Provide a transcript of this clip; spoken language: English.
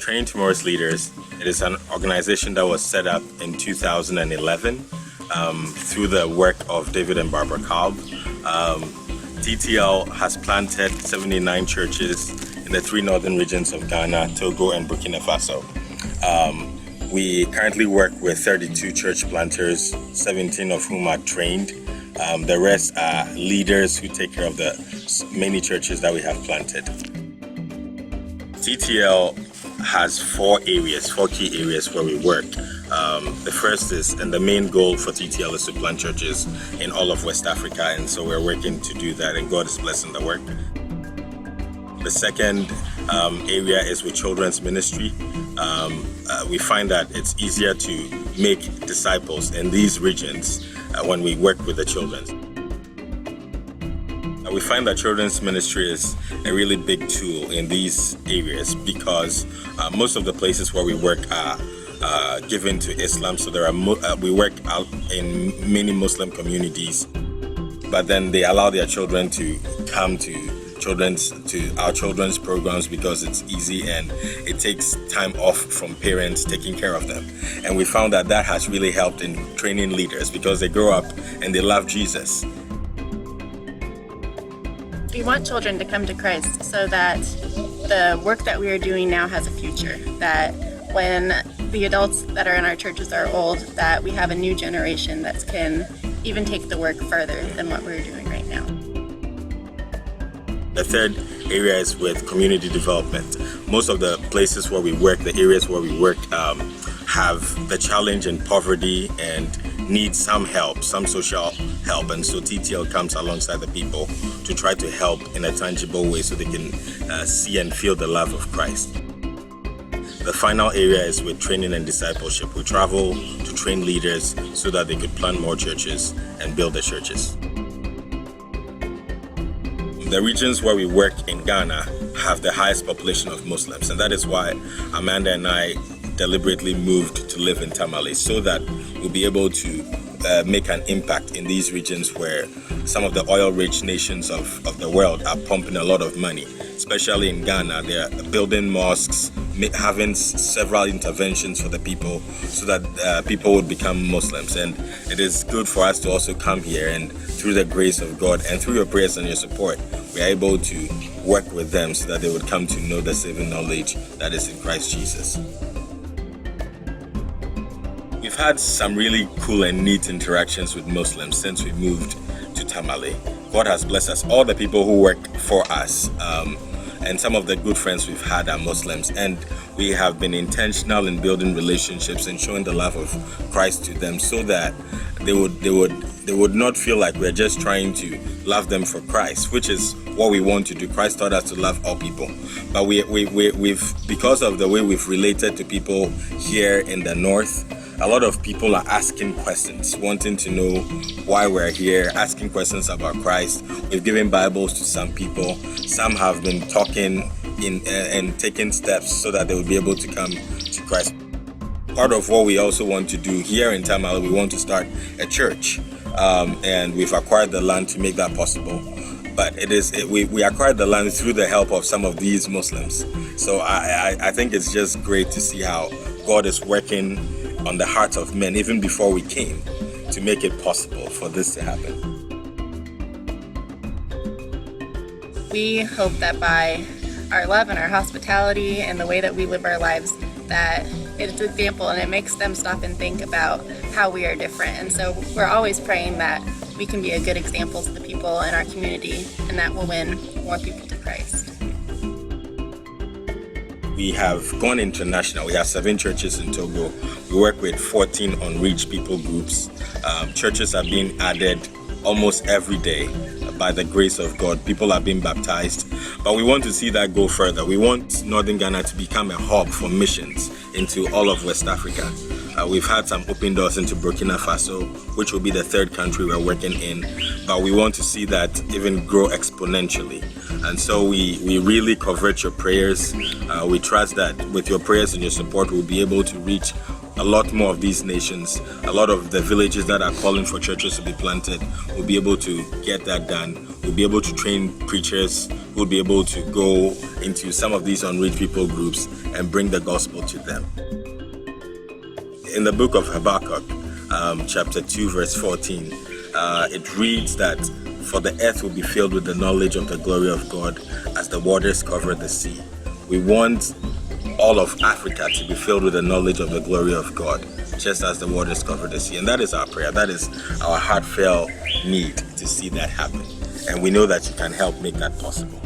Training Tomorrow's Leaders, it is an organization that was set up in 2011 through the work of David and Barbara Kalb. TTL has planted 79 churches in the 3 northern regions of Ghana, Togo and Burkina Faso. We currently work with 32 church planters, 17 of whom are trained. The rest are leaders who take care of the many churches that we have planted. TTL has 4 key areas where we work. The first is, and the main goal for TTL is to plant churches in all of West Africa, and so we're working to do that, and God is blessing the work. The second area is with children's ministry. We find that it's easier to make disciples in these regions when we work with the children. We find that children's ministry is a really big tool in these areas because most of the places where we work are given to Islam, so we work out in many Muslim communities, but then they allow their children to come to our children's programs because it's easy and it takes time off from parents taking care of them. And we found that has really helped in training leaders because they grow up and they love Jesus. We want children to come to Christ so that the work that we are doing now has a future, that when the adults that are in our churches are old, that we have a new generation that can even take the work further than what we're doing right now. The third area is with community development. Most of the places where we work, the areas where we work, have the challenge in poverty and need some help, some social help, and so TTL comes alongside the people to try to help in a tangible way so they can see and feel the love of Christ. The final area is with training and discipleship. We travel to train leaders so that they could plant more churches and build the churches. The regions where we work in Ghana have the highest population of Muslims, and that is why Amanda and I deliberately moved to live in Tamale so that we'll be able to make an impact in these regions where some of the oil-rich nations of the world are pumping a lot of money. Especially in Ghana, they're building mosques, having several interventions for the people so that people would become Muslims. And it is good for us to also come here, and through the grace of God and through your prayers and your support, we are able to work with them so that they would come to know the saving knowledge that is in Christ Jesus. We've had some really cool and neat interactions with Muslims since we moved to Tamale. God has blessed us. All the people who work for us and some of the good friends we've had are Muslims, and we have been intentional in building relationships and showing the love of Christ to them so that they would not feel like we're just trying to love them for Christ, which is what we want to do. Christ taught us to love all people, but we've because of the way we've related to people here in the north, a lot of people are asking questions, wanting to know why we're here, asking questions about Christ. We've given Bibles to some people. Some have been talking and taking steps so that they will be able to come to Christ. Part of what we also want to do here in Tamale, we want to start a church, and we've acquired the land to make that possible. But we acquired the land through the help of some of these Muslims. So I think it's just great to see how God is working on the hearts of men even before we came to make it possible for this to happen. We hope that by our love and our hospitality and the way that we live our lives, that it's an example and it makes them stop and think about how we are different. And so we're always praying that we can be a good example to the people in our community, and that will win more people to Christ. We have gone international. We have 7 churches in Togo. We work with 14 unreached people groups. Churches are being added almost every day by the grace of God. People are being baptized. But we want to see that go further. We want Northern Ghana to become a hub for missions into all of West Africa. We've had some open doors into Burkina Faso, which will be the 3rd country we're working in. But we want to see that even grow exponentially. And so we really covet your prayers. We trust that with your prayers and your support, we'll be able to reach a lot more of these nations. A lot of the villages that are calling for churches to be planted, we'll be able to get that done. We'll be able to train preachers who would be able to go into some of these unreached people groups and bring the gospel to them. In the book of Habakkuk, chapter 2, verse 14, it reads that, "For the earth will be filled with the knowledge of the glory of God as the waters cover the sea." We want all of Africa to be filled with the knowledge of the glory of God, just as the waters cover the sea. And that is our prayer. That is our heartfelt need to see that happen. And we know that you can help make that possible.